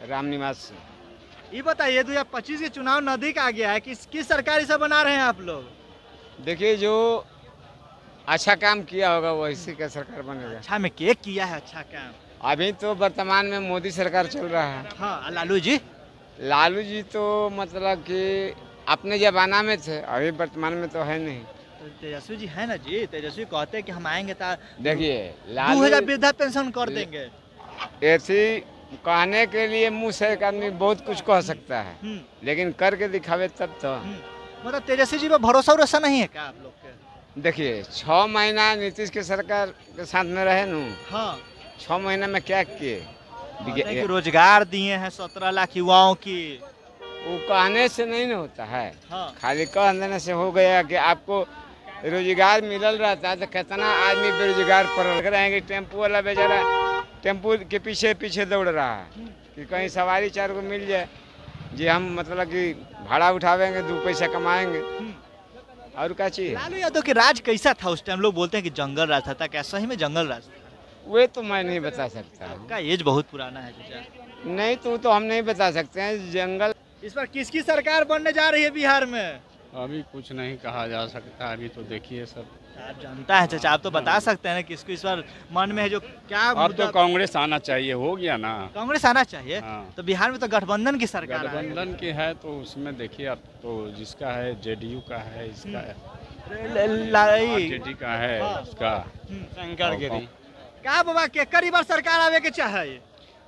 रामनिवास से। ये बताइए 2025 के चुनाव नजदीक आ गया है, किस सरकार इसे बना रहे हैं आप लोग? देखिए, जो अच्छा काम किया होगा वो इसी का सरकार बनेगा। अच्छा में क्या किया है अच्छा काम? अभी तो वर्तमान में मोदी सरकार चल रहा है। हाँ, लालू जी? लालू जी तो मतलब कि अपने जमाना में थे, अभी वर्तमान में तो है नहीं। तो तेजस्वी जी है ना जी, तेजस्वी कहते हैं कि हम आएंगे तो देखिए, 2000 वृद्धा पेंशन कर देंगे। ऐसी कहने के लिए मुंह से एक आदमी बहुत कुछ कह सकता है, लेकिन करके दिखावे तब तो। मतलब तेजस्वी जी पर भरोसा वरोसा नहीं है क्या आप लोग के? देखिए, 6 महीना नीतीश के सरकार के साथ में रहे नू। हाँ, 6 महीना में क्या किए? कि रोजगार दिए हैं 17 लाख युवाओं की। वो कहने से नहीं ना होता है। हाँ। खाली कह देने से हो गया कि आपको रोजगार मिलल रहता है तो कितना आदमी बेरोजगार पड़ रहेंगे। टेम्पू वाला बेचारा टेम्पू के पीछे पीछे दौड़ रहा है कि कहीं सवारी 4 को मिल जाए, जी हम मतलब कि भाड़ा उठावेंगे, 2 पैसा कमाएंगे और क्या चाहिए। लालू यादव के राज कैसा था उस टाइम? लोग बोलते हैं कि जंगल राज था, क्या सही में जंगल राज था? वे तो मैं नहीं बता सकता। आपका एज बहुत पुराना है चाचा। नहीं तो हम नहीं बता सकते हैं। जंगल इस बार किसकी सरकार बनने जा रही है बिहार में? अभी कुछ नहीं कहा जा सकता, अभी तो देखिए सब। आप जानता है चाचा, आप तो बता सकते हैं ना किसको इस बार मन में है जो क्या अब तो कांग्रेस आना चाहिए, हो गया ना। कांग्रेस आना चाहिए। हाँ। तो बिहार में तो गठबंधन की सरकार है। गठबंधन की है तो उसमें देखिए अब तो जिसका है जेडीयू का है, इसका जेडी का है, उसका शंकर गिरी का बाबा के कई बार सरकार आवे के चाहे।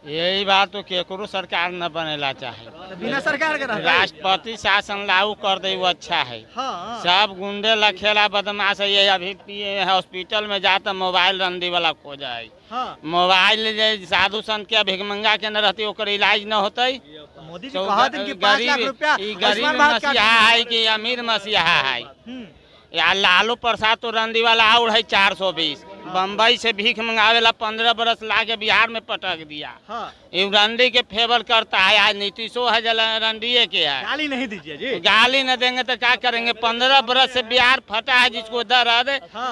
यही बात तो केकरो सरकार न बनेला चाहे, बिना सरकार के राष्ट्रपति शासन लागू कर दे वो अच्छा है। हाँ। सब गुंडे लखेला बदमाश है। ये अभी हॉस्पिटल में जाता मोबाइल रंडी वाला खो जाए। हाँ। मोबाइल साधु संत के भिखमंगा के न रहती ओकर इलाज न होते। मोदी जी कहा दिन कि 5 लाख रुपया गरीब मसीहा है कि अमीर मसीहा है? या लालू प्रसाद तो रंडी वाला और है 420। बम्बई से भीख मंगावेला 15 बरस लाके बिहार में पटक दिया। हाँ। रंडी के फेवर करता है। आज नीतीशो है रंडीए के है। गाली नहीं दीजिए जी। गाली न देंगे तो क्या करेंगे? 15 बरस से बिहार फटा है, जिसको दर्द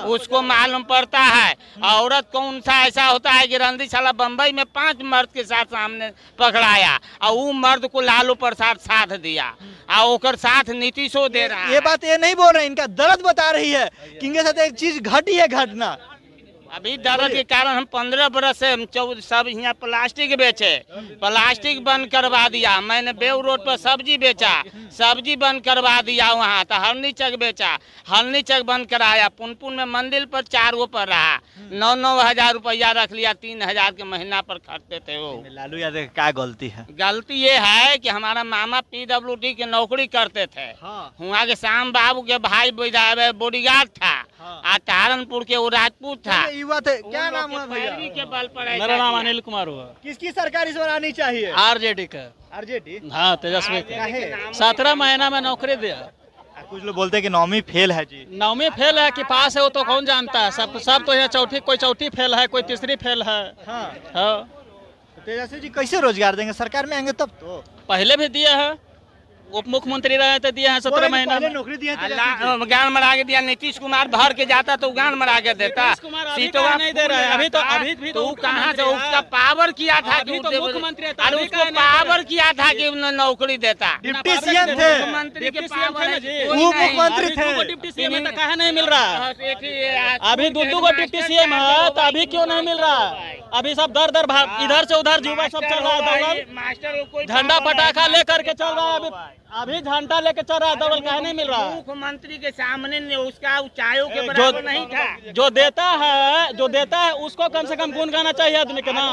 उसको मालूम पड़ता है। औरत कौन सा ऐसा होता है कि रंडी साला बम्बई में 5 मर्द के साथ सामने पकड़ाया और वो मर्द को लालू प्रसाद साथ दिया और ओकर साथ नीतीशो दे रहा है। ये बात ये नहीं बोल रहे, इनका दर्द बता रही है कि इनके साथ एक चीज घटी है घटना। अभी दर्द के कारण हम 15 बरस से सब यहाँ प्लास्टिक बेचे, प्लास्टिक बंद करवा दिया। मैंने बेऊ रोड पर सब्जी बेचा, सब्जी बंद करवा दिया। वहाँ तो हरनी चक बेचा, हरनी चक बंद कराया। पुनपुन में मंदिर पर 4 गो पर रहा, 9-9 हजार रुपया रख लिया। 3000 के महीना पर खर्चते थे वो। लालू यादव क्या गलती है? गलती ये है कि हमारा मामा PWD की नौकरी करते थे। वहाँ के श्याम बाबू के भाई बॉडीगार्ड था। तारनपुर के वो राजपूत था। युवा थे, क्या नाम है भैया? के बल पर मेरा नाम अनिल कुमार हुआ। किसकी सरकार इस बार आनी चाहिए? RJD का। RJD? हाँ, तेजस्वी का। 17 महीना में नौकरी दिया। कुछ लोग बोलते हैं कि 9वीं फेल है जी। 9वीं फेल है कि पास है वो तो कौन जानता है। सब तो यहाँ कोई चौथी फेल है, कोई तीसरी फेल है। हाँ। तेजस्वी जी कैसे रोजगार देंगे? सरकार में आएंगे तब तो। पहले भी दिया है, उप मुख्यमंत्री रहे तो दिया है 17 महीना में। नौकरी दिया है। गान मरा के दिया। नीतीश कुमार भर के जाता तो गान मरा के देता। सीटों नहीं दे रहा है अभी तो कहाँ से उसका पावर किया था कि मुख्यमंत्री उसको पावर किया था कि नौकरी देता। डिप्टी सीएम थे, मुख्यमंत्री के पावर उप मुख्यमंत्री थे। डिप्टी सीएम तो कहा नहीं मिल रहा? अभी 2 गो डिप्टी सीएम है तो अभी क्यों नहीं मिल रहा? अभी सब दर इधर से उधर युवा सब चल रहा है। झंडा पटाखा लेकर के चल रहा है। अभी झंडा लेके चल रहा है, दौड़ कहा नहीं मिल रहा? मुख्यमंत्री के सामने उसका ऊंचाइयों के बराबर नहीं था। जो देता है उसको कम से कम गुण गाना चाहिए आदमी के ना।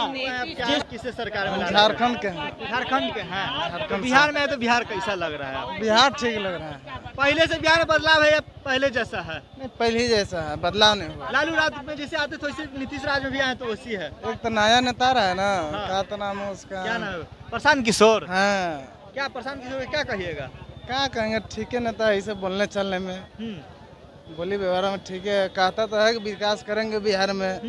किससे सरकार में? झारखंड के। झारखंड के हैं। बिहार में है तो बिहार कैसा लग रहा है? बिहार ठीक लग रहा है। पहले से बिहार में बदलाव है या पहले जैसा है? नहीं, पहले जैसा है, बदलाव नहीं हुआ। लालू राज में जैसे आते थे वैसे नीतीश राज में भी आए तो वैसी है। एक तो नया नेता रहा है ना, क्या तो नाम है उसका? क्या नाम है? प्रशांत किशोर। हाँ। क्या प्रशांत किशोर क्या कहिएगा? क्या कहेंगे, ठीक है नेता है, इसे बोलने चलने में, बोली व्यवहार में ठीक है। कहता तो है कि विकास करेंगे बिहार में।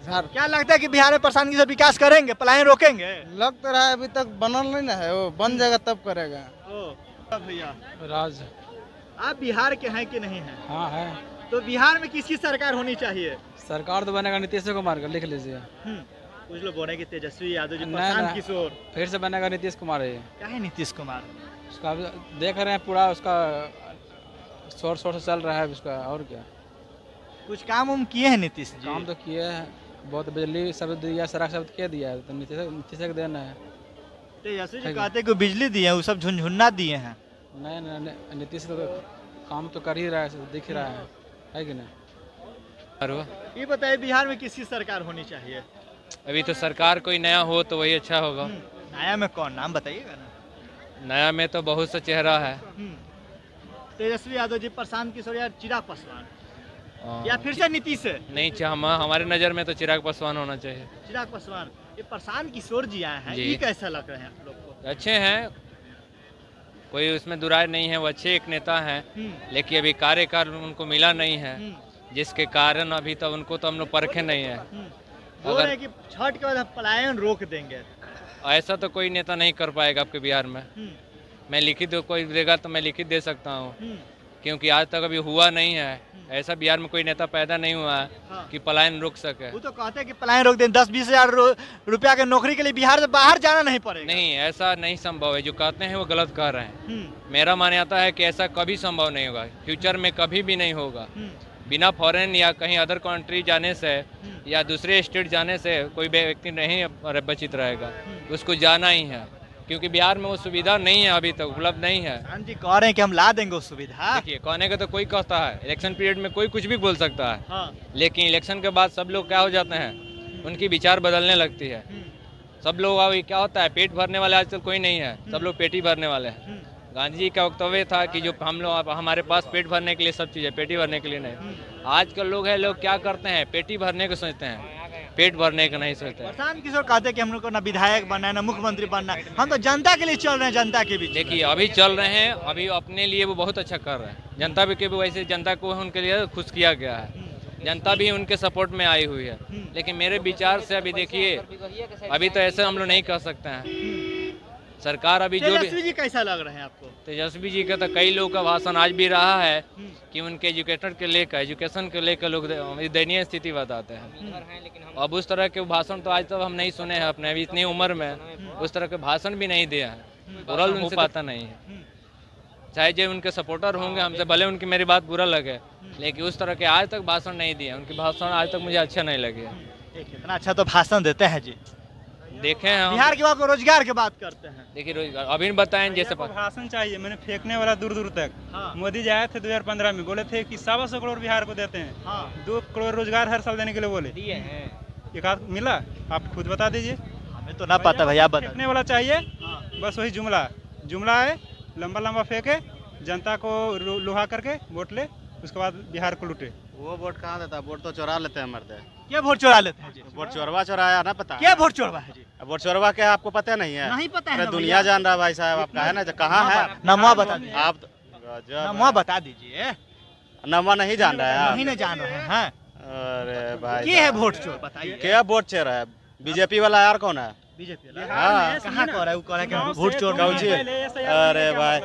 क्या लगता है कि बिहार में प्रशांत किशोर विकास करेंगे, पलायन रोकेंगे? लग तो रहा है, अभी तक बनल नहीं ना है, वो बन जाएगा तब करेगा। भैया राज, आप बिहार के हैं कि नहीं है? हाँ है। तो बिहार में किसकी सरकार होनी चाहिए? सरकार तो बनेगा नीतीश कुमार का, लिख लीजिए। कुछ लोग बोल रहे हैं कि तेजस्वी यादव जी, नहीं, प्रशांत नहीं। किशोर। फिर से बनेगा नीतीश कुमार ही। क्या है नीतीश कुमार? उसका अभी देख रहे हैं पूरा उसका शोर शोर से चल रहा है उसका, और क्या। कुछ काम उम किए हैं नीतीश जी? काम तो किए हैं, बहुत बिजली सब दिया, सड़क सब के दिया है, तो नीतीश के देना है। तेजस्वी जी कहते हैं कि बिजली दिए हैं, वो सब झुनझुन्ना दिए हैं। नहीं, नीतीश तो काम तो कर ही रहा है, दिख रहा है कि नहीं। ये बताइए बिहार में किसकी सरकार होनी चाहिए? अभी तो सरकार कोई नया हो तो वही अच्छा होगा। नया में कौन, नाम बताइएगा ना। नया में तो बहुत सा चेहरा है। तेजस्वी यादव जी, प्रशांत किशोर या चिराग पासवान, या फिर से नीतीश है? नहीं, हमारे नज़र में तो चिराग पासवान होना चाहिए। चिराग पासवान। ये प्रशांत किशोर जी आए हैं, जी। ये कैसा लग रहे हैं आप लोग को? अच्छे हैं, कोई उसमें दुराय नहीं है, वो अच्छे एक नेता हैं, लेकिन अभी कार्यकाल उनको मिला नहीं है, जिसके कारण अभी तक उनको तो हम लोग परखे नहीं है। बोल रहे हैं कि छठ के बाद हम पलायन रोक देंगे। ऐसा तो कोई नेता नहीं कर पाएगा आपके बिहार में। मैं लिखित कोई देगा तो मैं लिखित दे सकता हूँ, क्योंकि आज तक अभी हुआ नहीं है। ऐसा बिहार में कोई नेता पैदा नहीं हुआ है कि पलायन रोक सके। वो तो कहते हैं कि पलायन रोक दें, 10-20 हजार रुपया के नौकरी के लिए बिहार से बाहर जाना नहीं पड़ेगा। नहीं, ऐसा नहीं संभव है। जो कहते हैं वो गलत कह रहे हैं। मेरा मान्यता है कि ऐसा कभी संभव नहीं होगा, फ्यूचर में कभी भी नहीं होगा। बिना फॉरेन या कहीं अदर कंट्री जाने से या दूसरे स्टेट जाने से कोई व्यक्ति नहीं बचित रहेगा, उसको जाना ही है, क्योंकि बिहार में वो सुविधा नहीं है, अभी तक उपलब्ध नहीं है। जी कह रहे हैं कि हम ला देंगे वो सुविधा। देखिए, कहने का तो कोई कहता है, इलेक्शन पीरियड में कोई कुछ भी बोल सकता है। हाँ। लेकिन इलेक्शन के बाद सब लोग क्या हो जाते हैं, उनकी विचार बदलने लगती है। सब लोग अभी क्या होता है, पेट भरने वाले आजकल कोई नहीं है, सब लोग पेट ही भरने वाले हैं। गांधी जी का वक्तव्य था कि जो हम लोग, हमारे पास पेट भरने के लिए सब चीज़ है, पेटी भरने के लिए नहीं। आजकल लोग हैं, लोग क्या करते हैं, पेटी भरने को सोचते हैं, पेट भरने का नहीं सोचते हैं। प्रशांत किशोर कहते हैं कि हम लोग को ना विधायक बनना है ना मुख्यमंत्री बनना है, हम तो जनता के लिए चल रहे हैं, जनता के बीच। देखिए, अभी चल रहे हैं, अभी अपने लिए वो बहुत अच्छा कर रहे हैं। जनता भी के भी वैसे जनता को उनके लिए खुश किया गया है, जनता भी उनके सपोर्ट में आई हुई है। लेकिन मेरे विचार से अभी देखिए, अभी तो ऐसे हम लोग नहीं कर सकते हैं। सरकार अभी जो भी, तेजस्वी जी कैसा लग रहे हैं आपको? तेजस्वी जी का तो कई लोगों का भाषण आज भी रहा है कि उनके एजुकेशन के लेकर लोग दयनीय स्थिति बताते हैं। अब उस तरह के भाषण तो आज तक हम नहीं सुने हैं अपने अभी इतनी उम्र में, उस तरह के भाषण भी नहीं दिया है, ओरल हो पाता नहीं है। चाहे जो उनके सपोर्टर होंगे हमसे, भले उनकी मेरी बात बुरा लगे, लेकिन उस तरह के आज तक भाषण नहीं दिए। उनके भाषण आज तक मुझे अच्छा नहीं लगे। इतना अच्छा तो भाषण देते हैं जी। देखे हैं बिहार के बाद रोजगार की बात करते हैं। देखिए, रोजगार अभी बताएं जैसे भाषण चाहिए, मैंने फेंकने वाला दूर दूर तक। हाँ। मोदी जी आए थे 2015 में, बोले थे कि 125 करोड़ बिहार को देते हैं। हाँ। 2 करोड़ रोजगार हर साल देने के लिए बोले, दिए हैं। एक आध मिला? आप खुद बता दीजिए। हमें तो ना पता भैया, बता। फेंकने वाला चाहिए। हाँ। बस वही जुमला है, लंबा लंबा फेंके, जनता को लोहा करके वोट ले, उसके बाद बिहार को लूटे। वो वोट कहाँ देता है, वोट तो चोरा लेते हैं मर्द। क्या वोट चोरा लेते हैं जी? वोट चोराया ना पता। क्या वोट चोरवा है जी? वोट चोरवा के आपको पता नहीं है? नहीं पता है अरे ना दुनिया जान रहा है भाई साहब, आपका है ना, कहाँ है नमवा बता दीजिए। आप? नमवा बता दीजिए। नमवा नहीं जान रहा है आप? नहीं जान रहे हैं। अरे भाई, क्या है वोट चोर, बताइए। क्या वोट चोर है? बीजेपी वाला यार कौन है? बीजेपी हाँ। कहाँ कह रहा है? वो कह रहा है कि वोट चोर। अरे भाई,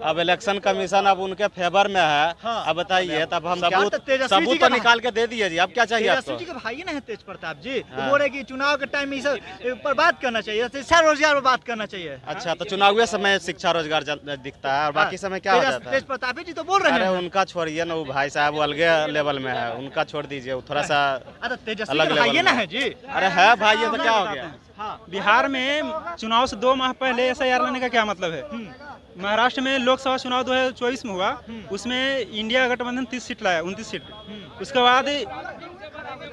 अब इलेक्शन कमीशन अब उनके फेवर में है। हाँ। अब बताइए, तब हम क्या तो तेजस्वी जी सबूत का तो निकाल के दे दिए जी। अब क्या चाहिए तेजस्वी आपको? जी के भाई ना है तेज प्रताप जी, हाँ। वो बोल रहे कि चुनाव के टाइम में इस पर बात करना चाहिए, शिक्षा रोजगार पर बात करना चाहिए। अच्छा, तो चुनावी समय शिक्षा रोजगार दिखता है और बाकी समय क्या हो जाता है? तेज प्रताप जी तो बोल रहे अरे हैं। उनका छोड़िए ना, वो भाई साहब वो अलगे लेवल में है, उनका छोड़ दीजिए, वो थोड़ा सा अरे तेजस्वी अलग के लेवल भाई ना में है जी। अरे है भाई, ये तो क्या हो गया? बिहार में चुनाव से 2 माह पहले SIR लाने का क्या मतलब है? महाराष्ट्र में लोकसभा चुनाव 2024 में हुआ, उसमें इंडिया गठबंधन 30 सीट लाया, 29 सीट। उसके बाद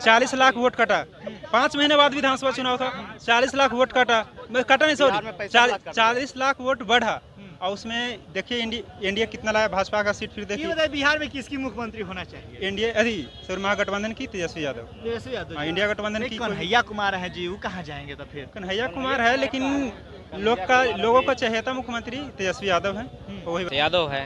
40 लाख वोट कटा। 5 महीने बाद विधानसभा चुनाव था, 40 लाख वोट कटा नहीं, सॉरी 40 लाख वोट बढ़ा। और उसमें देखिए इंडिया कितना लाया, भाजपा का सीट फिर देखिए। बिहार में किसकी मुख्यमंत्री होना चाहिए? इंडिया महागठबंधन की तेजस्वी यादव। तेजस्वी यादव। हाँ, इंडिया गठबंधन की कन्हैया कुमार है जी, वो कहाँ जाएंगे? तो फिर कन्हैया कुमार है, लेकिन लोगों का चहेता मुख्यमंत्री तेजस्वी यादव है। वही यादव है।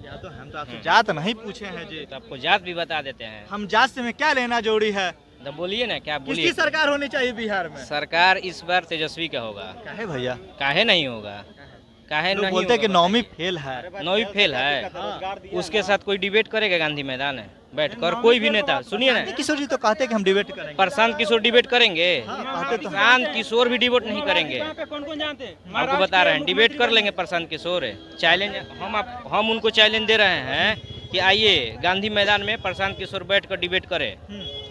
यादव, हम तो आपसे जात नहीं पूछे हैं जी। तो आपको जात भी बता देते हैं। हम जात से में क्या लेना जरूरी है? तो बोलिए ना, क्या बोलिए? किसकी सरकार होनी चाहिए बिहार में? सरकार इस बार तेजस्वी का होगा। काहे भैया? काहे नहीं होगा? काहे नहीं बोलते हैं कि 9वीं फेल है। 9वीं फेल है। उसके साथ कोई डिबेट करेगा गांधी मैदान है? बैठकर, कोई भी नेता। सुनिए ना, किशोर जी तो कहते हैं कि हम डिबेट करेंगे। प्रशांत किशोर डिबेट करेंगे? कहते तो प्रशांत किशोर भी डिबेट नहीं करेंगे। कौन जानते हैं? आपको बता रहे हैं, डिबेट कर लेंगे प्रशांत किशोर। चैलेंज हम उनको चैलेंज दे रहे हैं कि आइए गांधी मैदान में प्रशांत किशोर बैठकर डिबेट करें।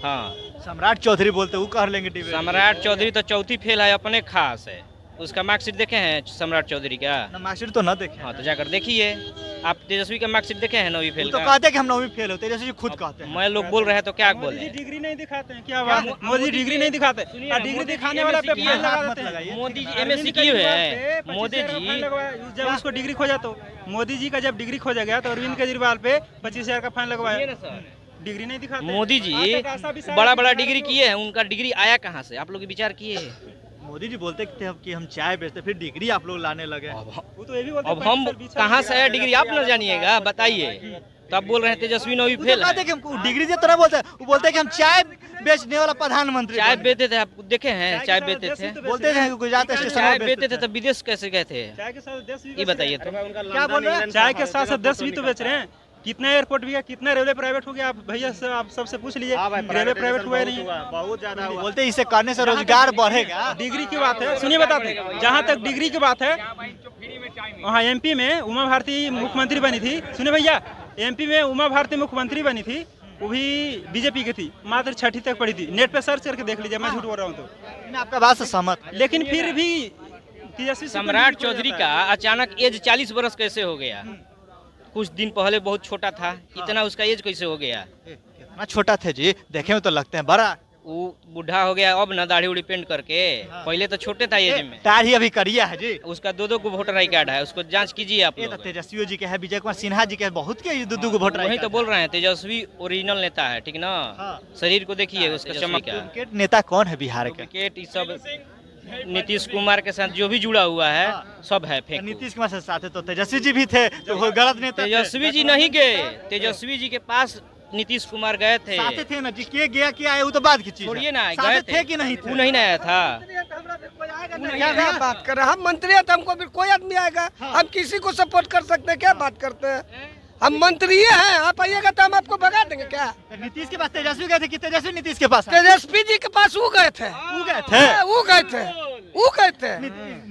हाँ, सम्राट चौधरी बोलते वो कर लेंगे डिबेट। सम्राट चौधरी तो चौथी फेल है, अपने खास है। उसका मार्कशीट देखे हैं सम्राट चौधरी का? मार्कशीट तो ना देखे। हाँ, तो जाकर देखिए। आप तेजस्वी का मार्कशीट देखे हैं 9वीं फेल तो का? कहते हैं कि हम 9वीं फेल हो, तेजस्वी जी खुद कहते हैं। मैं लोग बोल रहे हैं तो क्या बोले? डिग्री नहीं दिखाते हैं, क्या बात? मोदी डिग्री नहीं दिखाते, डिग्री दिखाने वाला पे फाइन लगा देते हैं। मोदी जी एमएससी किए है। मोदी जी जब उसको डिग्री खोजा तो मोदी जी का जब डिग्री खोजा गया तो अरविंद केजरीवाल पे 25,000 का फाइन लगवाया। डिग्री नहीं दिखाते। मोदी जी बड़ा डिग्री किए हैं, उनका डिग्री आया कहाँ से? आप लोग विचार किए हैं? मोदी जी बोलते थे कि हम चाय बेचते, फिर डिग्री आप लोग लाने लगे। वो तो ये भी बोलते अब हम कहाँ से आया डिग्री आप न जानिएगा, बताइए। तो आप बोल रहे हैं तेजस्वी 9वीं फेल है। डिग्री जो तरह बोलते हैं, वो बोलते हैं कि हम चाय बेचने वाला प्रधानमंत्री। चाय बेचते थे, आप देखे हैं? चाय बेचते थे, बोलते थे गुजरात स्टेशन चाय बेचते थे, तो विदेश कैसे गए थे? चाय के साथ 10 ये बताइए तो। क्या बोल रहे हैं? चाय के साथ साथ 10 भी तो बेच रहे हैं। कितना एयरपोर्ट भी है, कितना रेलवे प्राइवेट हो गया? आप भैया से आप सबसे पूछ लीजिए, रेलवे प्राइवेट हुआ नहीं। बहुत ज्यादा बोलते हैं इससे करने से रोजगार बढ़ेगा। डिग्री की बात है, सुनिए बताते हैं। जहाँ तक डिग्री की बात है, वहाँ एमपी में उमा भारती मुख्यमंत्री बनी थी। सुनिए भैया, एमपी में उमा भारती मुख्यमंत्री बनी थी, वो भी बीजेपी की थी, मात्र 6वीं तक पढ़ी थी। नेट पे सर्च करके देख लीजिए, मैं झूठ बोल रहा हूँ तो। आपका बात से सहमत, लेकिन फिर भी सम्राट चौधरी का अचानक एज 40 वर्ष कैसे हो गया? कुछ दिन पहले बहुत छोटा था, इतना उसका एज कैसे हो गया? इतना छोटा थे जी, देखे में तो लगते हैं बड़ा। वो बूढ़ा हो गया अब ना, दाढ़ी उड़ी पेंट करके। पहले तो छोटे था एज में। दाढ़ी अभी करिया है जी। उसका 2 को वोटर आई कार्ड है, उसको जांच कीजिए आप लोग। तेजस्वी जी के है, विजय कुमार सिन्हा जी के बहुत के 2 को वोटर। वही तो बोल रहे हैं, तेजस्वी ओरिजिनल नेता है, ठीक ना? शरीर को देखिए उसका चमक है। नेता कौन है बिहार के? सब नीतीश कुमार के साथ जो भी जुड़ा हुआ है सब है फेक। नीतीश कुमार के साथ तो तेजस्वी जी भी थे, तो वो गलत नेता। तेजस्वी जी नहीं गए, तेजस्वी जी के पास नीतीश कुमार गए थे। साथ थे ना जी, के गया क्या है वो तो बात की चीज है। छोड़िए ना, गए थे कि नहीं थे? वो नहीं आया था। क्या बात कर रहे हैं? हम मंत्री हैं तो हमको फिर कोई आदमी आएगा, हम किसी को सपोर्ट कर सकते हैं? क्या बात करते हैं? हम मंत्री हैं, आप आइएगा तो हम आपको भगा देंगे क्या? नीतीश के पास तेजस्वी गए थे कि तेजस्वी नीतीश के पास? तेजस्वी जी के पास वो गए थे।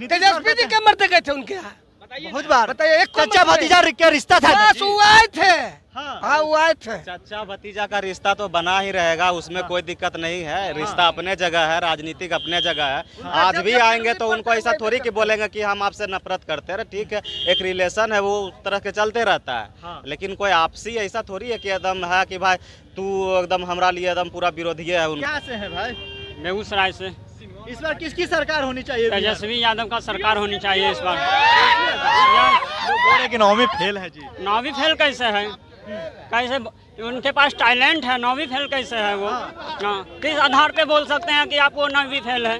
तेजस्वी जी के मरते गए थे उनके यहाँ बहुत बार। बताइए, एक चाचा भतीजा क्या रिश्ता था? वो आए थे। हाँ, वो आए थे। चाचा भतीजा का रिश्ता तो बना ही रहेगा, उसमें कोई दिक्कत नहीं है। रिश्ता अपने जगह है, राजनीतिक अपने जगह है। आज भी आएंगे तो उनको ऐसा थोड़ी कि बोलेंगे कि हम आपसे नफरत करते हैं। ठीक है, एक रिलेशन है, वो उस तरह के चलते रहता है। लेकिन कोई आपसी ऐसा थोड़ी है कि एकदम है कि भाई तू एकदम हमारा लिए एकदम पूरा विरोधी है। क्या से है भाई? बेगूसराय से। इस बार किसकी सरकार होनी चाहिए? तेजस्वी यादव का सरकार होनी चाहिए इस बार। बोल रहे कि 9वीं फेल है जी। 9वीं फेल कैसे है? कैसे उनके पास टैलेंट है, 9वीं फेल कैसे है वो? किस आधार पे बोल सकते हैं कि आप वो 9वीं फेल है?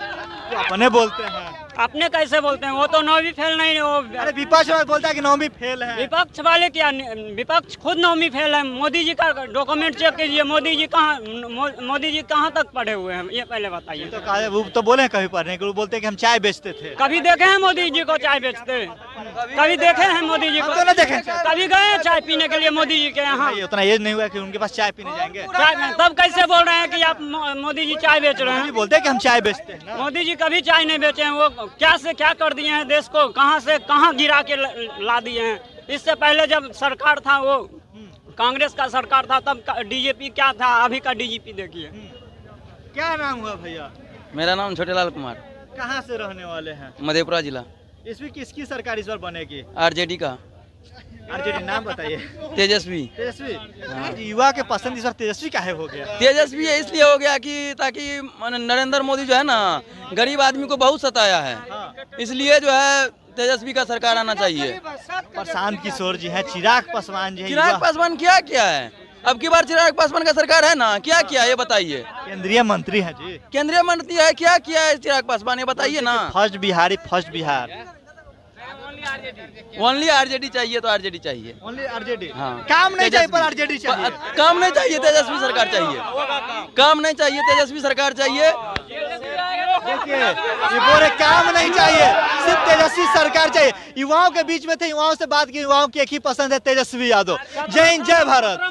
तो अपने बोलते हैं। अपने कैसे बोलते हैं? वो तो 9वीं फेल नहीं, वो अरे विपक्ष वाला बोलता है कि 9वीं फेल है। विपक्ष वाले क्या? विपक्ष खुद 9वीं फेल है। मोदी जी का डॉक्यूमेंट चेक कीजिए, मोदी जी कहाँ तक पढ़े हुए हैं ये पहले बताइए। तो वो तो बोले कभी पढ़ने के, वो बोलते हैं कि हम चाय बेचते थे। कभी देखे हैं मोदी जी को चाय बेचते? कभी देखे हैं मोदी जी को? तो ना देखे। कभी गए हैं चाय पीने के लिए मोदी जी के यहाँ? उतना एज नहीं हुआ कि उनके पास चाय पीने जाएंगे। तब कैसे बोल रहे हैं कि आप मोदी जी चाय बेच रहे हैं? बोलते हैं कि हम चाय बेचते हैं। मोदी जी कभी चाय नहीं बेचे हैं। वो क्या से क्या कर दिए हैं देश को, कहां से कहां गिरा के ला दिए हैं। इससे पहले जब सरकार था, वो कांग्रेस का सरकार था, तब डीजीपी क्या था, अभी का डीजीपी देखिए। क्या नाम हुआ भैया? मेरा नाम छोटेलाल कुमार। कहाँ से रहने वाले हैं? मधेपुरा जिला। इसमें किसकी सरकार इस बार बनेगी? आरजेडी का। आरजेडी नाम बताइए। तेजस्वी। तेजस्वी युवा के पसंद इस बार तेजस्वी काहे हो गया? तेजस्वी इसलिए हो गया कि ताकि नरेंद्र मोदी जो है ना, गरीब आदमी को बहुत सताया है, इसलिए जो है तेजस्वी का सरकार आना चाहिए। प्रशांत किशोर जी है, चिराग पासवान जी है। चिराग पासवान क्या क्या है? अब की बार चिराग पासवान का सरकार है ना, क्या किया ये बताइए। केंद्रीय मंत्री है जी। केंद्रीय मंत्री है, क्या किया है चिराग पासवान, ये बताइए ना। फर्स्ट बिहार। ओनली आरजेडी चाहिए तो आरजेडी चाहिए। Only RJD. हाँ। काम नहीं चाहिए पर आरजेडी चाहिए। काम नहीं चाहिए, तेजस्वी सरकार चाहिए। काम नहीं चाहिए, तेजस्वी सरकार चाहिए। देखिए, ये बोले काम नहीं चाहिए, सिर्फ तेजस्वी सरकार चाहिए। युवाओं के बीच में थे, युवाओं से बात की, युवाओं की एक ही पसंद है, तेजस्वी यादव। जय हिंद, जय भारत।